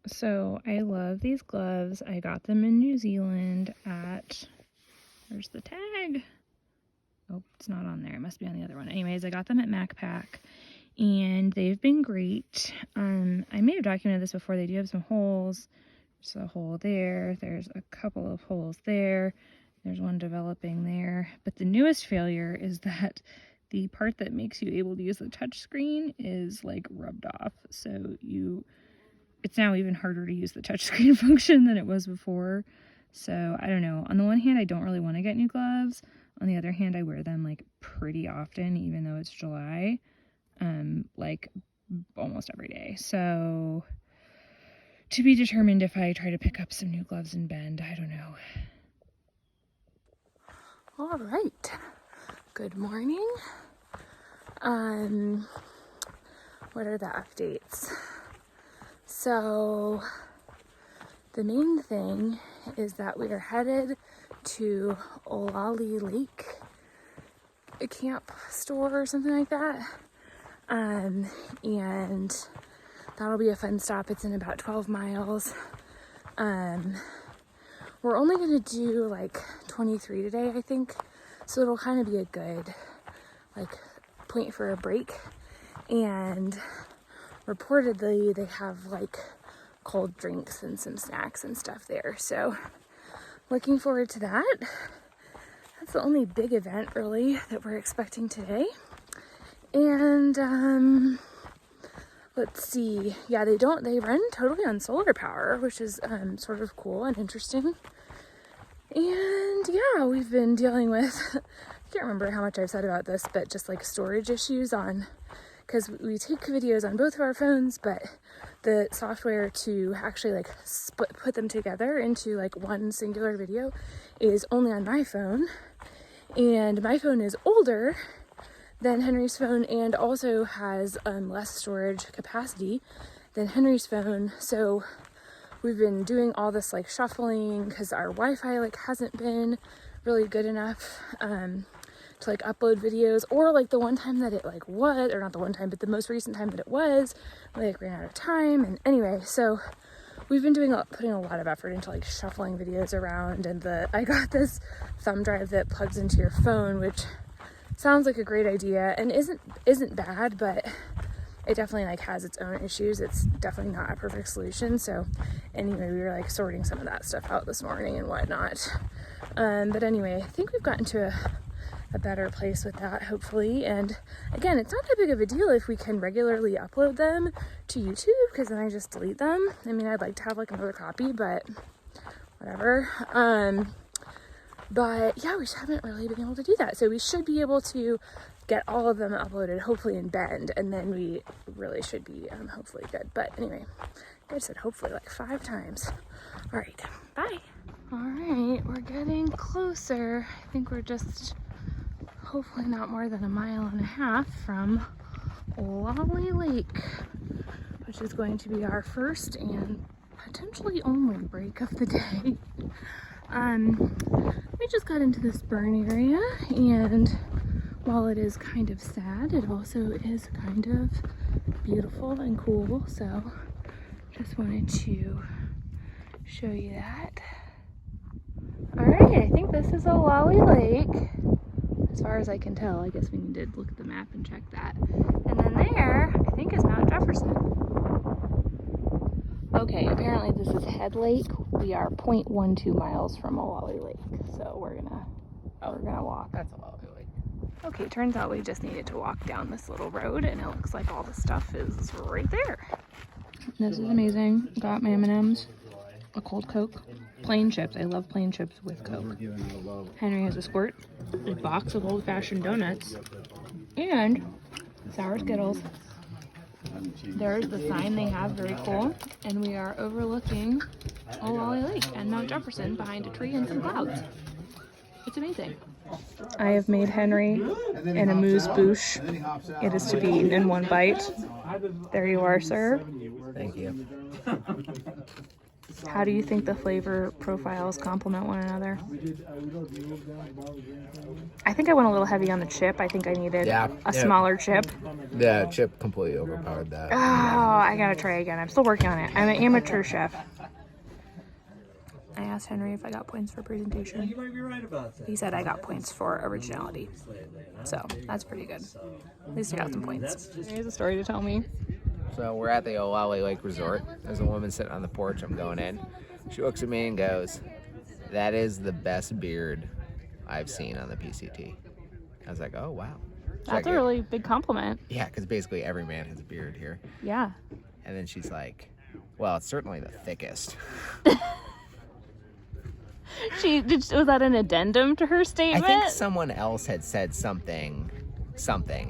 So I love these gloves. I got them in New Zealand at, where's the tag? Oh, it's not on there. It must be on the other one. Anyways, I got them at MacPack and they've been great. I may have documented this before. They do have some holes. There's a hole there. There's a couple of holes there. There's one developing there. But the newest failure is that the part that makes you able to use the touch screen is like rubbed off. So it's now even harder to use the touchscreen function than it was before. So I don't know. On the one hand, I don't really want to get new gloves. On the other hand, I wear them like pretty often, even though it's July, like almost every day. So to be determined if I try to pick up some new gloves in Bend, I don't know. All right. Good morning. What are the updates? So the main thing is that we are headed to Olali Lake, a camp store or something like that. And that'll be a fun stop. It's in about 12 miles. We're only gonna do like 23 today, I think. So it'll kind of be a good like point for a break. And reportedly they have like cold drinks and some snacks and stuff there. So looking forward to that. That's the only big event really that we're expecting today. And let's see. Yeah, they run totally on solar power, which is sort of cool and interesting. And yeah, we've been dealing with, I can't remember how much I've said about this, but just like storage issues because we take videos on both of our phones, but the software to actually like put them together into like one singular video is only on my phone. And my phone is older than Henry's phone and also has less storage capacity than Henry's phone. So we've been doing all this like shuffling because our Wi-Fi like hasn't been really good enough to like upload videos, or like the one time that it like was, or not the one time, but the most recent time that it was, we like ran out of time. And anyway, so we've been putting a lot of effort into like shuffling videos around. And I got this thumb drive that plugs into your phone, which sounds like a great idea and isn't bad, but it definitely like has its own issues. It's definitely not a perfect solution. So anyway, we were like sorting some of that stuff out this morning and whatnot. But anyway, I think we've gotten to a better place with that, hopefully. And again, it's not that big of a deal if we can regularly upload them to YouTube, because then I just delete them. I mean, I'd like to have like another copy, but whatever. But yeah, we just haven't really been able to do that. So we should be able to get all of them uploaded, hopefully in Bend, and then we really should be hopefully good. But anyway, I said hopefully like 5 times. All right, bye. All right, we're getting closer. I think we're just hopefully not more than 1.5 miles from Olali Lake, which is going to be our first and potentially only break of the day. We just got into this burn area, and while it is kind of sad, it also is kind of beautiful and cool. So just wanted to show you that. All right, I think this is Olali Lake. As far as I can tell, I guess we need to look at the map and check that. And then there, I think, is Mount Jefferson. Okay, apparently this is Head Lake. We are 0.12 miles from Olali Lake, so we're gonna walk. That's Olali Lake. Okay, turns out we just needed to walk down this little road, and it looks like all the stuff is right there. This is amazing. Got my M&Ms, a cold Coke, plain chips. I love plain chips with Coke. Henry has a squirt, a box of old-fashioned donuts, and sour Skittles. There's the sign they have, very cool. And we are overlooking Olali Lake and Mount Jefferson behind a tree and some clouds. It's amazing. I have made Henry an amuse-bouche. It is to be eaten in one bite. There you are, sir. Thank you. How do you think the flavor profiles complement one another? I think I went a little heavy on the chip. I think I needed a smaller chip. Yeah, chip completely overpowered that. Oh, I gotta try again. I'm still working on it. I'm an amateur chef. I asked Henry if I got points for presentation. You might be right about that. He said I got points for originality. So that's pretty good. At least I got some points. Here's a story to tell me. So we're at the Olali Lake Resort. There's a woman sitting on the porch. I'm going in. She looks at me and goes, "That is the best beard I've seen on the PCT." I was like, "Oh, wow." That's a really big compliment. Yeah, because basically every man has a beard here. Yeah. And then she's like, "Well, it's certainly the thickest." Was that an addendum to her statement? I think someone else had said something,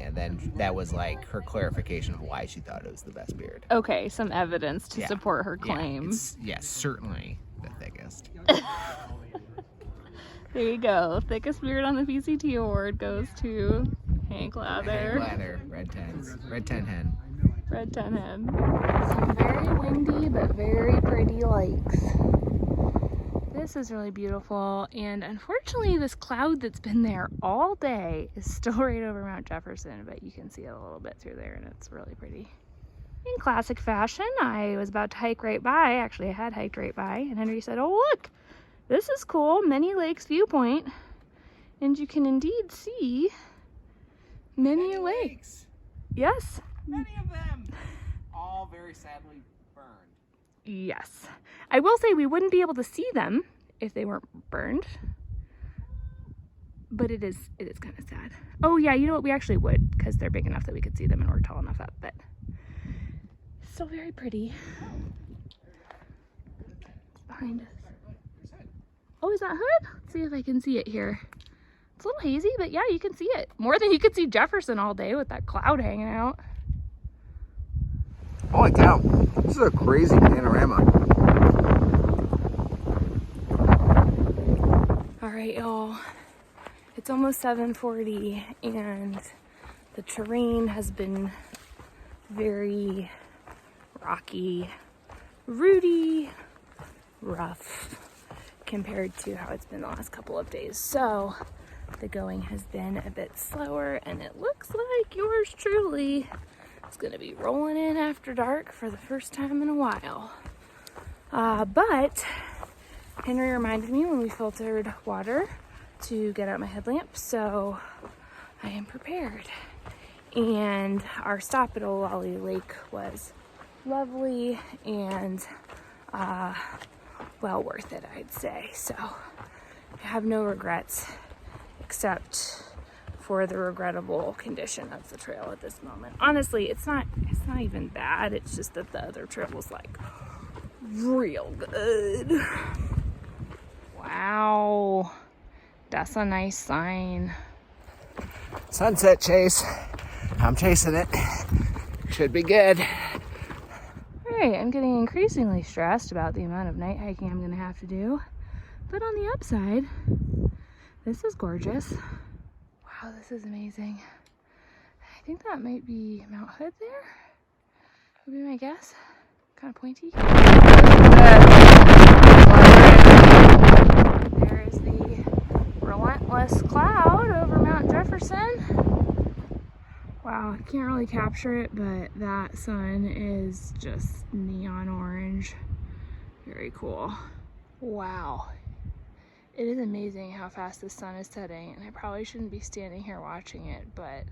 and then that was like her clarification of why she thought it was the best beard. Okay, some evidence to support her claim. Yes, certainly the thickest. There you go. Thickest beard on the PCT award goes to Hank Lather. Hank Lather, Red 10 hen. Red 10 hen. Some very windy but very pretty lakes. This is really beautiful, and unfortunately this cloud that's been there all day is still right over Mount Jefferson, but you can see it a little bit through there, and it's really pretty. In classic fashion, I was about to hike right by. Actually, I had hiked right by, and Henry said, "Oh, look, this is cool, Many Lakes viewpoint," and you can indeed see many lakes. Yes. Many of them. All very sadly burned. Yes. I will say we wouldn't be able to see them if they weren't burned. But it is kind of sad. Oh yeah, you know what? We actually would, because they're big enough that we could see them and we're tall enough up, but still very pretty. It's behind us. Oh, is that Hood? Let's see if I can see it here. It's a little hazy, but yeah, you can see it. More than you could see Jefferson all day with that cloud hanging out. Holy cow, this is a crazy panorama. All right, y'all, it's almost 7:40 and the terrain has been very rocky, rooty, rough compared to how it's been the last couple of days. So the going has been a bit slower, and it looks like yours truly is gonna be rolling in after dark for the first time in a while. But Henry reminded me when we filtered water to get out my headlamp, so I am prepared. And our stop at Olali Lake was lovely and well worth it, I'd say. So I have no regrets except for the regrettable condition of the trail at this moment. Honestly, it's not even bad. It's just that the other trail was like real good. Wow, that's a nice sign. Sunset chase. I'm chasing it. Should be good. All right, I'm getting increasingly stressed about the amount of night hiking I'm gonna have to do. But on the upside, this is gorgeous. Wow, this is amazing. I think that might be Mount Hood there. Would be my guess. Kind of pointy. There is the relentless cloud over Mount Jefferson. Wow, I can't really capture it, but that sun is just neon orange. Very cool. Wow. It is amazing how fast the sun is setting, and I probably shouldn't be standing here watching it, but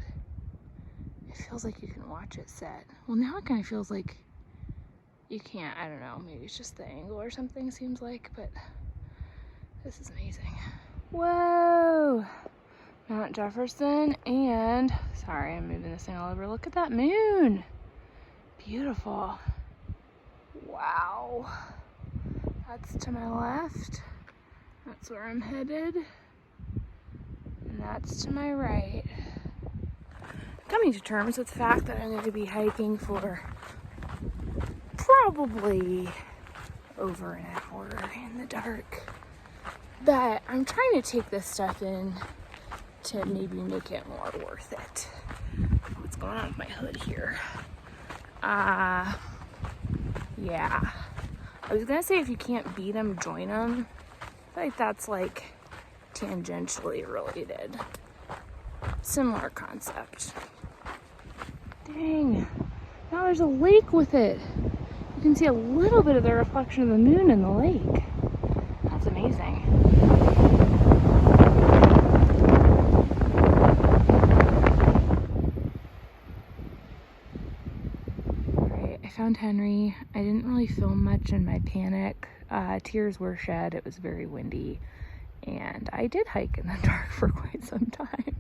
it feels like you can watch it set. Well, now it kind of feels like you can't. I don't know, maybe it's just the angle or something, seems like, but this is amazing. Whoa! Mount Jefferson, and sorry, I'm moving this thing all over. Look at that moon! Beautiful. Wow. That's to my left. That's where I'm headed. And that's to my right. Coming to terms with the fact that I'm going to be hiking for probably over an hour in the dark. But I'm trying to take this stuff in to maybe make it more worth it. What's going on with my hood here? Yeah. I was gonna say if you can't beat them, join them. I feel like that's like tangentially related. Similar concept. Dang. Now there's a lake with it. You can see a little bit of the reflection of the moon in the lake. That's amazing. Alright, I found Henry. I didn't really film much in my panic. Tears were shed. It was very windy. And I did hike in the dark for quite some time.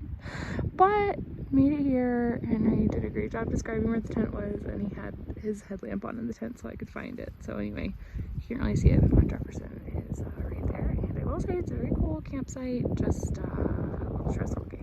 But made it here. Henry did a great job describing where the tent was, and he had his headlamp on in the tent so I could find it. So anyway, you can't really see it, but Mount Jefferson is right there. And I will say it's a very cool campsite, just a little stressful game.